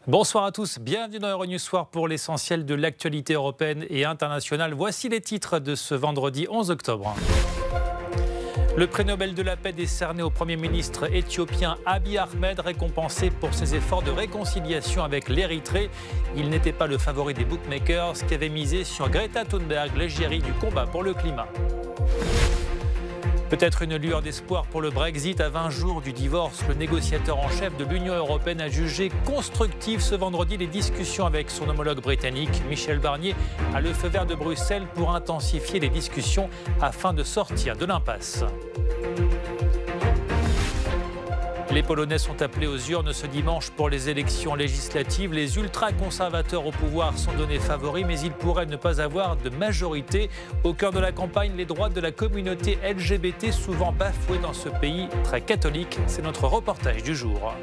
Bonsoir à tous, bienvenue dans Euronews Soir pour l'essentiel de l'actualité européenne et internationale. Voici les titres de ce vendredi 11 octobre. Le prix Nobel de la paix décerné au Premier ministre éthiopien Abiy Ahmed, récompensé pour ses efforts de réconciliation avec l'Érythrée. Il n'était pas le favori des bookmakers qui avaient misé sur Greta Thunberg, l'égérie du combat pour le climat. Peut-être une lueur d'espoir pour le Brexit. À 20 jours du divorce, le négociateur en chef de l'Union européenne a jugé constructives ce vendredi les discussions avec son homologue britannique. Michel Barnier a le feu vert de Bruxelles pour intensifier les discussions afin de sortir de l'impasse. Les Polonais sont appelés aux urnes ce dimanche pour les élections législatives. Les ultra-conservateurs au pouvoir sont donnés favoris, mais ils pourraient ne pas avoir de majorité. Au cœur de la campagne, les droits de la communauté LGBT, souvent bafoués dans ce pays très catholique. C'est notre reportage du jour.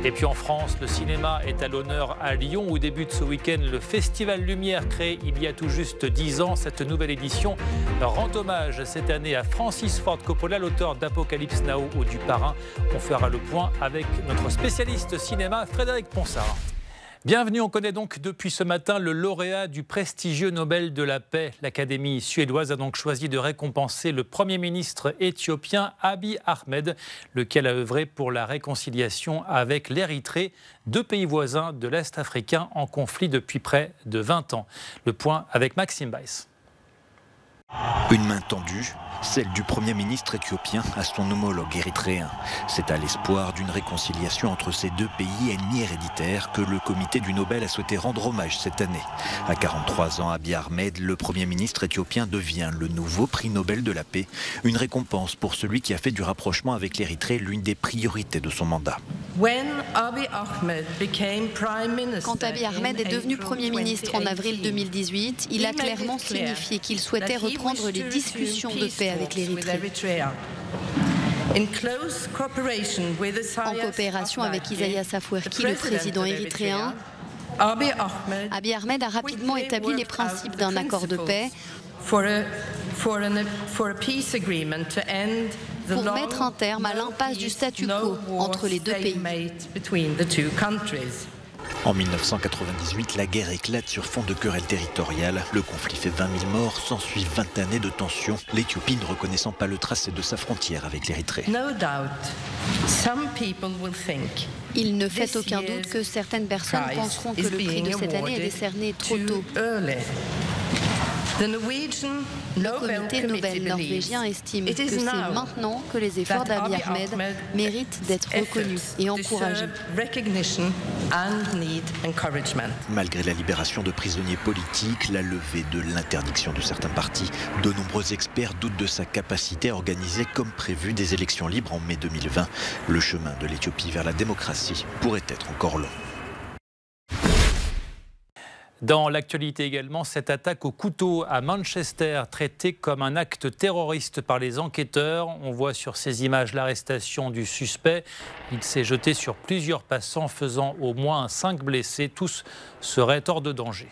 Et puis en France, le cinéma est à l'honneur à Lyon où débute ce week-end le Festival Lumière créé il y a tout juste 10 ans. Cette nouvelle édition rend hommage cette année à Francis Ford Coppola, l'auteur d'Apocalypse Now ou du Parrain. On fera le point avec notre spécialiste cinéma Frédéric Ponsard. Bienvenue, on connaît donc depuis ce matin le lauréat du prestigieux Nobel de la paix. L'Académie suédoise a donc choisi de récompenser le Premier ministre éthiopien Abiy Ahmed, lequel a œuvré pour la réconciliation avec l'Érythrée, deux pays voisins de l'Est africain en conflit depuis près de 20 ans. Le point avec Maxime Weiss. Une main tendue, celle du Premier ministre éthiopien à son homologue érythréen. C'est à l'espoir d'une réconciliation entre ces deux pays ennemis héréditaires que le comité du Nobel a souhaité rendre hommage cette année. À 43 ans, Abiy Ahmed, le Premier ministre éthiopien, devient le nouveau prix Nobel de la paix. Une récompense pour celui qui a fait du rapprochement avec l'Érythrée l'une des priorités de son mandat. Quand Abiy Ahmed est devenu Premier ministre en avril 2018, il a clairement signifié qu'il souhaitait reprendre les discussions de paix avec l'Érythrée. En coopération avec Isaias Afwerki, le président érythréen, Abiy Ahmed a rapidement établi les principes d'un accord de paix pour mettre un terme à l'impasse du statu quo entre les deux pays. En 1998, la guerre éclate sur fond de querelles territoriales. Le conflit fait 20 000 morts, s'ensuit 20 années de tensions, l'Éthiopie ne reconnaissant pas le tracé de sa frontière avec l'Érythrée. Il ne fait aucun doute que certaines personnes penseront que le prix de cette année est décerné trop tôt. Le comité Nobel norvégien estime que c'est maintenant que les efforts d'Abiy Ahmed méritent d'être reconnus et encouragés. Malgré la libération de prisonniers politiques, la levée de l'interdiction de certains partis, de nombreux experts doutent de sa capacité à organiser comme prévu des élections libres en mai 2020. Le chemin de l'Éthiopie vers la démocratie pourrait être encore long. Dans l'actualité également, cette attaque au couteau à Manchester, traitée comme un acte terroriste par les enquêteurs. On voit sur ces images l'arrestation du suspect. Il s'est jeté sur plusieurs passants, faisant au moins 5 blessés. Tous seraient hors de danger.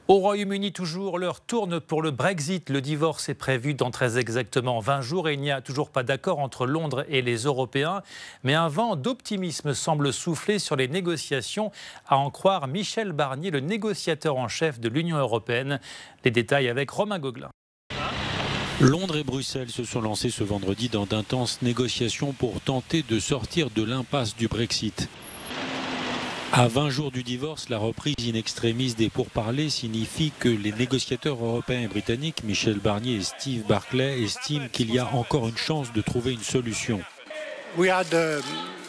Au Royaume-Uni, toujours, l'heure tourne pour le Brexit. Le divorce est prévu dans très exactement 20 jours et il n'y a toujours pas d'accord entre Londres et les Européens. Mais un vent d'optimisme semble souffler sur les négociations, à en croire Michel Barnier, le négociateur en chef de l'Union européenne. Les détails avec Romain Gauguelin. Londres et Bruxelles se sont lancés ce vendredi dans d'intenses négociations pour tenter de sortir de l'impasse du Brexit. À 20 jours du divorce, la reprise in extremis des pourparlers signifie que les négociateurs européens et britanniques, Michel Barnier et Steve Barclay, estiment qu'il y a encore une chance de trouver une solution.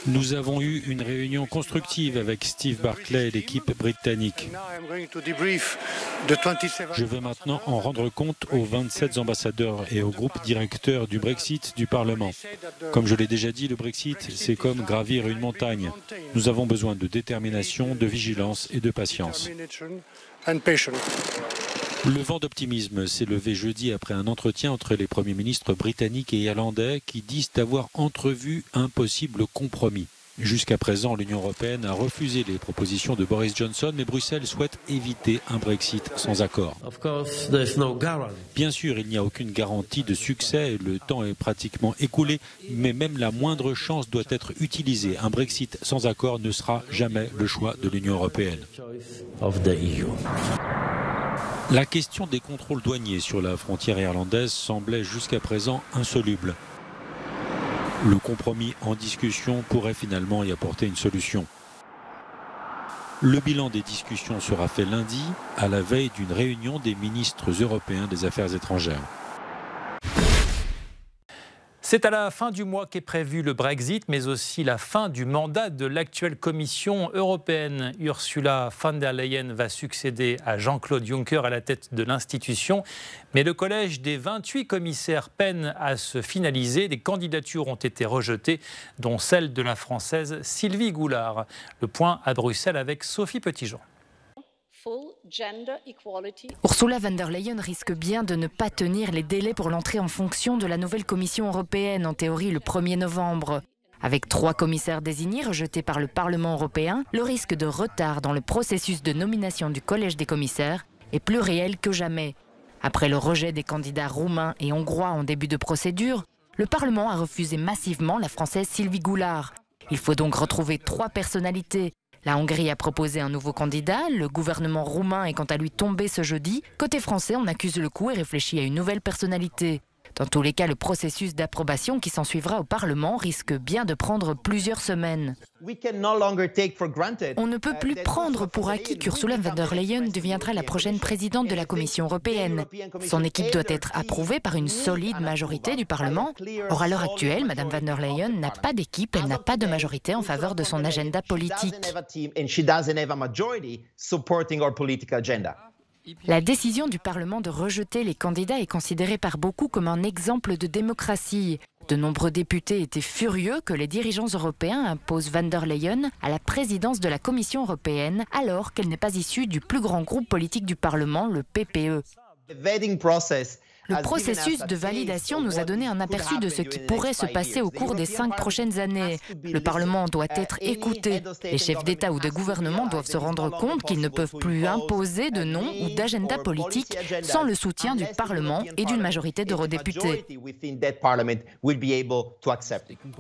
Nous avons eu une réunion constructive avec Steve Barclay et l'équipe britannique. Je vais maintenant en rendre compte aux 27 ambassadeurs et au groupe directeur du Brexit du Parlement. Comme je l'ai déjà dit, le Brexit, c'est comme gravir une montagne. Nous avons besoin de détermination, de vigilance et de patience. Le vent d'optimisme s'est levé jeudi après un entretien entre les premiers ministres britanniques et irlandais qui disent avoir entrevu un possible compromis. Jusqu'à présent, l'Union européenne a refusé les propositions de Boris Johnson, mais Bruxelles souhaite éviter un Brexit sans accord. Bien sûr, il n'y a aucune garantie de succès, le temps est pratiquement écoulé, mais même la moindre chance doit être utilisée. Un Brexit sans accord ne sera jamais le choix de l'Union européenne. La question des contrôles douaniers sur la frontière irlandaise semblait jusqu'à présent insoluble. Le compromis en discussion pourrait finalement y apporter une solution. Le bilan des discussions sera fait lundi, à la veille d'une réunion des ministres européens des Affaires étrangères. C'est à la fin du mois qu'est prévu le Brexit, mais aussi la fin du mandat de l'actuelle Commission européenne. Ursula von der Leyen va succéder à Jean-Claude Juncker à la tête de l'institution. Mais le collège des 28 commissaires peine à se finaliser. Des candidatures ont été rejetées, dont celle de la Française Sylvie Goulard. Le point à Bruxelles avec Sophie Petitjean. Ursula von der Leyen risque bien de ne pas tenir les délais pour l'entrée en fonction de la nouvelle Commission européenne, en théorie le 1er novembre. Avec 3 commissaires désignés rejetés par le Parlement européen, le risque de retard dans le processus de nomination du collège des commissaires est plus réel que jamais. Après le rejet des candidats roumains et hongrois en début de procédure, le Parlement a refusé massivement la Française Sylvie Goulard. Il faut donc retrouver 3 personnalités. La Hongrie a proposé un nouveau candidat, le gouvernement roumain est quant à lui tombé ce jeudi. Côté français, on accuse le coup et réfléchit à une nouvelle personnalité. Dans tous les cas, le processus d'approbation qui s'ensuivra au Parlement risque bien de prendre plusieurs semaines. On ne peut plus prendre pour acquis qu'Ursula von der Leyen deviendra la prochaine présidente de la Commission européenne. Son équipe doit être approuvée par une solide majorité du Parlement. Or, à l'heure actuelle, Mme von der Leyen n'a pas d'équipe, elle n'a pas de majorité en faveur de son agenda politique. La décision du Parlement de rejeter les candidats est considérée par beaucoup comme un exemple de démocratie. De nombreux députés étaient furieux que les dirigeants européens imposent von der Leyen à la présidence de la Commission européenne alors qu'elle n'est pas issue du plus grand groupe politique du Parlement, le PPE. Le processus de validation nous a donné un aperçu de ce qui pourrait se passer au cours des 5 prochaines années. Le Parlement doit être écouté. Les chefs d'État ou de gouvernement doivent se rendre compte qu'ils ne peuvent plus imposer de nom ou d'agenda politique sans le soutien du Parlement et d'une majorité d'eurodéputés.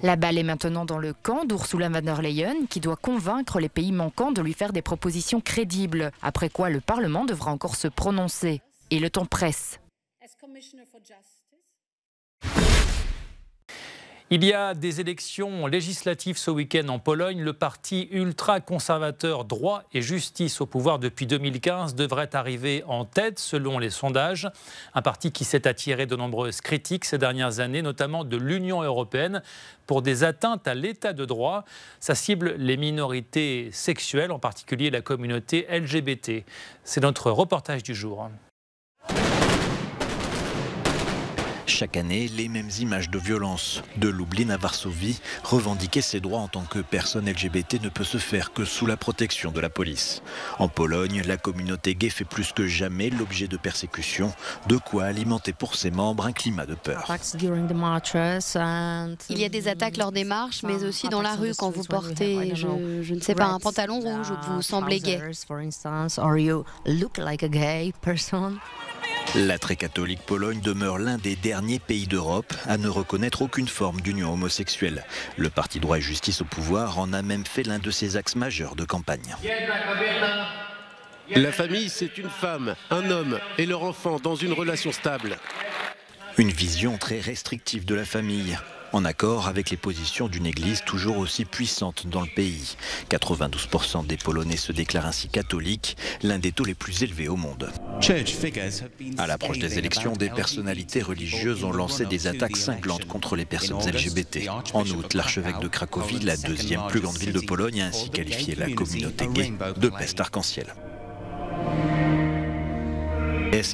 La balle est maintenant dans le camp d'Ursula von der Leyen qui doit convaincre les pays manquants de lui faire des propositions crédibles, après quoi le Parlement devra encore se prononcer. Et le temps presse. Il y a des élections législatives ce week-end en Pologne. Le parti ultra-conservateur Droit et Justice au pouvoir depuis 2015 devrait arriver en tête selon les sondages. Un parti qui s'est attiré de nombreuses critiques ces dernières années, notamment de l'Union européenne, pour des atteintes à l'état de droit. Ça cible les minorités sexuelles, en particulier la communauté LGBT. C'est notre reportage du jour. Chaque année, les mêmes images de violence. De Lublin à Varsovie, revendiquer ses droits en tant que personne LGBT ne peut se faire que sous la protection de la police. En Pologne, la communauté gay fait plus que jamais l'objet de persécutions, de quoi alimenter pour ses membres un climat de peur. Il y a des attaques lors des marches, mais aussi dans la rue quand vous portez, je ne sais pas, un pantalon rouge ou que vous semblez gay. La très catholique Pologne demeure l'un des derniers pays d'Europe à ne reconnaître aucune forme d'union homosexuelle. Le parti Droit et Justice au pouvoir en a même fait l'un de ses axes majeurs de campagne. La famille, c'est une femme, un homme et leur enfant dans une relation stable. Une vision très restrictive de la famille, en accord avec les positions d'une église toujours aussi puissante dans le pays. 92% des Polonais se déclarent ainsi catholiques, l'un des taux les plus élevés au monde. À l'approche des élections, des personnalités religieuses ont lancé des attaques cinglantes contre les personnes LGBT. En août, l'archevêque de Cracovie, la deuxième plus grande ville de Pologne, a ainsi qualifié la communauté gay de peste arc-en-ciel.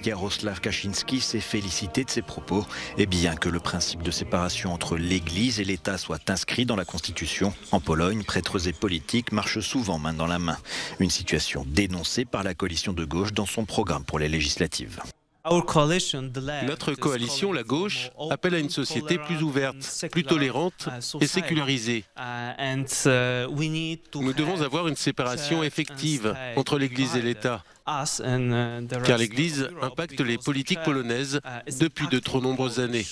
Jaroslaw Kaczynski s'est félicité de ses propos, et bien que le principe de séparation entre l'Église et l'État soit inscrit dans la Constitution, en Pologne, prêtres et politiques marchent souvent main dans la main. Une situation dénoncée par la coalition de gauche dans son programme pour les législatives. Notre coalition, la gauche, appelle à une société plus ouverte, plus tolérante et sécularisée. Nous devons avoir une séparation effective entre l'Église et l'État, car l'Église impacte les politiques polonaises depuis de trop nombreuses années.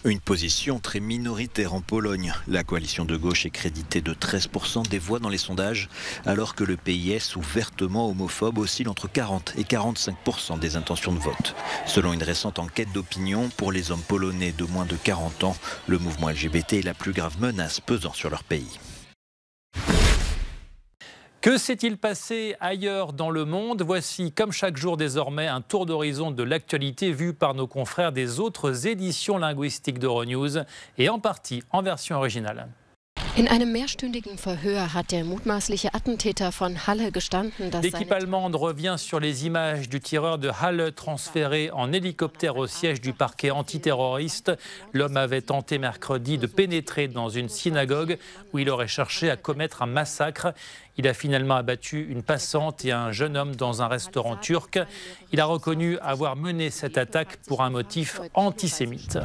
Une position très minoritaire en Pologne. La coalition de gauche est créditée de 13% des voix dans les sondages, alors que le PIS, ouvertement homophobe, oscille entre 40 et 45% des intentions de vote. Selon une récente enquête d'opinion, pour les hommes polonais de moins de 40 ans, le mouvement LGBT est la plus grave menace pesant sur leur pays. Que s'est-il passé ailleurs dans le monde? Voici, comme chaque jour désormais, un tour d'horizon de l'actualité vu par nos confrères des autres éditions linguistiques d'Euronews et en partie en version originale. L'équipe allemande revient sur les images du tireur de Halle transféré en hélicoptère au siège du parquet antiterroriste. L'homme avait tenté mercredi de pénétrer dans une synagogue où il aurait cherché à commettre un massacre. Il a finalement abattu une passante et un jeune homme dans un restaurant turc. Il a reconnu avoir mené cette attaque pour un motif antisémite.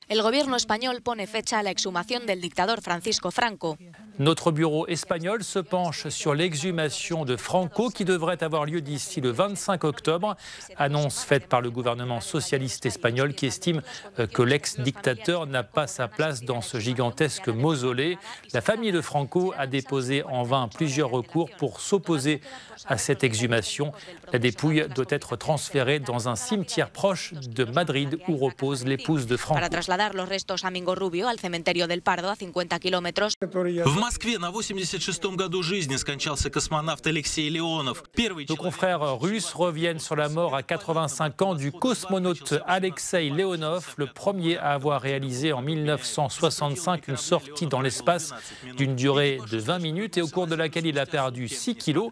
El gobierno español pone fecha a la exhumación del dictador Francisco Franco. Notre bureau espagnol se penche sur l'exhumation de Franco qui devrait avoir lieu d'ici le 25 octobre. Annonce faite par le gouvernement socialiste espagnol qui estime que l'ex-dictateur n'a pas sa place dans ce gigantesque mausolée. La famille de Franco a déposé en vain plusieurs recours pour s'opposer à cette exhumation. La dépouille doit être transférée dans un cimetière proche de Madrid où repose l'épouse de Franco. Los restos a Mingo Rubio al cementerio del Pardo a 50 kilómetros. В Москве на 86-м году жизни скончался космонавт Алексей Леонов. Nos confrères russes reviennent sur la mort à 85 ans du cosmonaute Alexei Leonov, le premier à avoir réalisé en 1965 une sortie dans l'espace d'une durée de 20 minutes et au cours de laquelle il a perdu 6 kilos.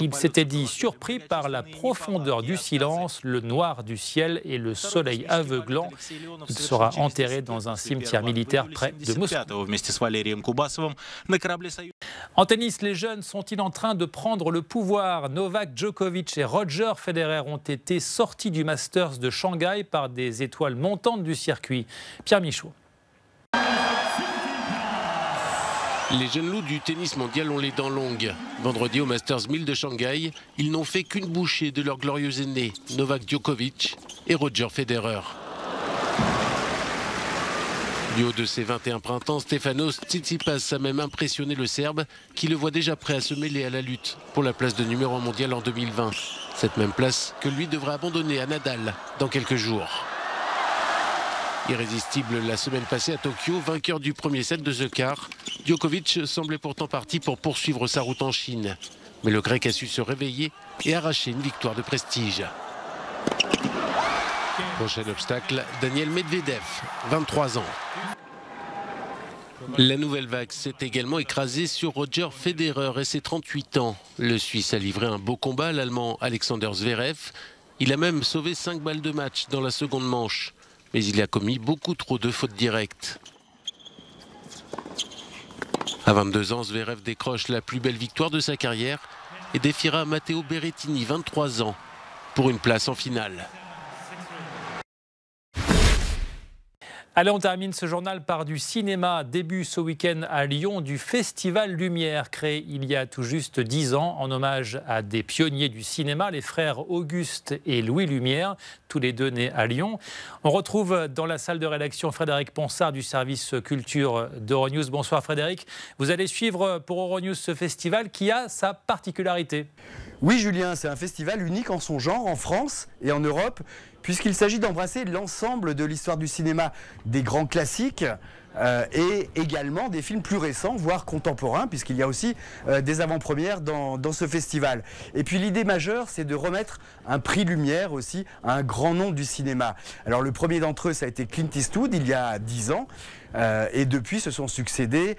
Il s'était dit surpris par la profondeur du silence, le noir du ciel et le soleil aveuglant. Il sera enterré dans un cimetière militaire près de Moscou. En tennis, les jeunes sont-ils en train de prendre le pouvoir? Novak Djokovic et Roger Federer ont été sortis du Masters de Shanghai par des étoiles montantes du circuit. Pierre Michaud. Les jeunes loups du tennis mondial ont les dents longues. Vendredi au Masters 1000 de Shanghai, ils n'ont fait qu'une bouchée de leurs glorieux aînés, Novak Djokovic et Roger Federer. Du haut de ses 21 printemps, Stefanos Tsitsipas a même impressionné le Serbe qui le voit déjà prêt à se mêler à la lutte pour la place de numéro 1 mondial en 2020. Cette même place que lui devra abandonner à Nadal dans quelques jours. Irrésistible la semaine passée à Tokyo, vainqueur du premier set de The Car, Djokovic semblait pourtant parti pour poursuivre sa route en Chine. Mais le Grec a su se réveiller et arracher une victoire de prestige. Prochain obstacle, Daniel Medvedev, 23 ans. La nouvelle vague s'est également écrasée sur Roger Federer et ses 38 ans. Le Suisse a livré un beau combat à l'Allemand Alexander Zverev. Il a même sauvé 5 balles de match dans la seconde manche. Mais il a commis beaucoup trop de fautes directes. À 22 ans, Zverev décroche la plus belle victoire de sa carrière et défiera Matteo Berrettini, 23 ans, pour une place en finale. Allez, on termine ce journal par du cinéma. Début ce week-end à Lyon du Festival Lumière, créé il y a tout juste 10 ans en hommage à des pionniers du cinéma, les frères Auguste et Louis Lumière, tous les deux nés à Lyon. On retrouve dans la salle de rédaction Frédéric Ponsard du service culture d'Euronews. Bonsoir Frédéric. Vous allez suivre pour Euronews ce festival qui a sa particularité. Oui Julien, c'est un festival unique en son genre en France et en Europe, puisqu'il s'agit d'embrasser l'ensemble de l'histoire du cinéma, des grands classiques et également des films plus récents, voire contemporains, puisqu'il y a aussi des avant-premières dans ce festival. Et puis l'idée majeure, c'est de remettre un prix Lumière aussi à un grand nom du cinéma. Alors le premier d'entre eux, ça a été Clint Eastwood, il y a 10 ans. Et depuis se sont succédés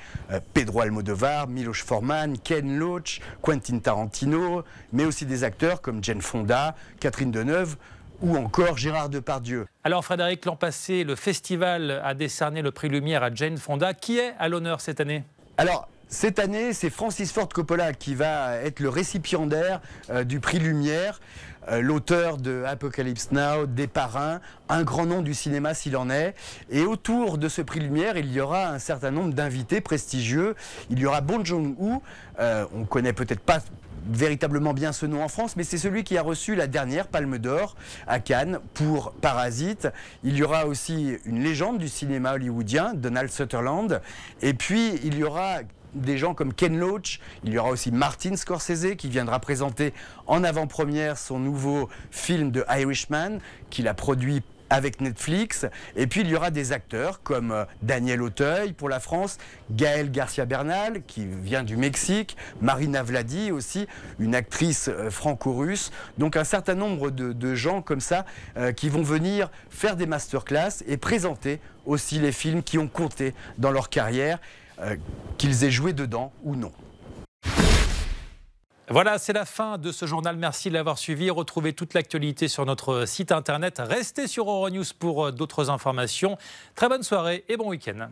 Pedro Almodovar, Miloš Forman, Ken Loach, Quentin Tarantino, mais aussi des acteurs comme Jane Fonda, Catherine Deneuve ou encore Gérard Depardieu. Alors Frédéric, l'an passé, le festival a décerné le prix Lumière à Jane Fonda. Qui est à l'honneur cette année ? Alors, Cette année, c'est Francis Ford Coppola qui va être le récipiendaire du prix Lumière. L'auteur de Apocalypse Now, des Parrains, un grand nom du cinéma s'il en est. Et autour de ce prix Lumière, il y aura un certain nombre d'invités prestigieux. Il y aura Bong Joon-ho, on connaît peut-être pas véritablement bien ce nom en France, mais c'est celui qui a reçu la dernière Palme d'Or à Cannes pour Parasite. Il y aura aussi une légende du cinéma hollywoodien, Donald Sutherland. Et puis, il y aura des gens comme Ken Loach, il y aura aussi Martin Scorsese qui viendra présenter en avant-première son nouveau film de Irishman qu'il a produit avec Netflix. Et puis il y aura des acteurs comme Daniel Auteuil pour la France, Gaël Garcia Bernal qui vient du Mexique, Marina Vladi aussi, une actrice franco-russe. Donc un certain nombre de gens comme ça qui vont venir faire des masterclass et présenter aussi les films qui ont compté dans leur carrière, qu'ils aient joué dedans ou non. Voilà, c'est la fin de ce journal. Merci de l'avoir suivi. Retrouvez toute l'actualité sur notre site internet. Restez sur Euronews pour d'autres informations. Très bonne soirée et bon week-end.